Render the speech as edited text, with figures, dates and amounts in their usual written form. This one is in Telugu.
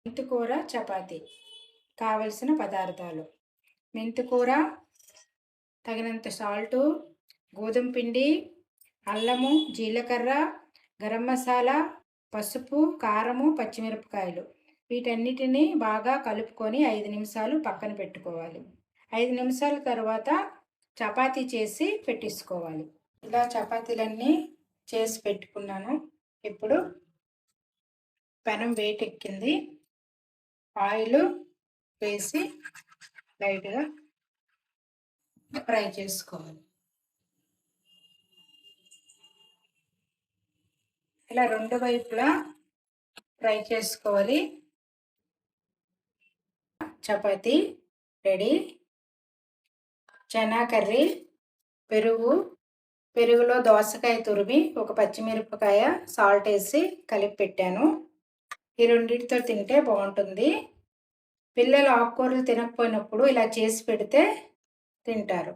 మెంతికూర చపాతీ కావలసిన పదార్థాలు: మెంతికూర, తగినంత సాల్టు, గోధుమ పిండి, అల్లము, జీలకర్ర, గరం మసాలా, పసుపు, కారము, పచ్చిమిరపకాయలు. వీటన్నిటిని బాగా కలుపుకొని 5 నిమిషాలు పక్కన పెట్టుకోవాలి. 5 నిమిషాల తర్వాత చపాతీ చేసి పెట్టేసుకోవాలి. ఇలా చపాతీలన్నీ చేసి పెట్టుకున్నాను. ఇప్పుడు పెనం వేటెక్కింది. ఆయిల్ వేసి లైట్గా ఫ్రై చేసుకోవాలి. ఇలా 2 వైపులా ఫ్రై చేసుకోవాలి. చపాతీ రెడీ. చనా కర్రీ, పెరుగులో దోసకాయ తురిమి, ఒక పచ్చిమిరపకాయ, సాల్ట్ వేసి కలిపి పెట్టాను. ఈ రెండింటితో తింటే బాగుంటుంది. పిల్లలు ఆకుకూరలు తినకపోయినప్పుడు ఇలా చేసి పెడితే తింటారు.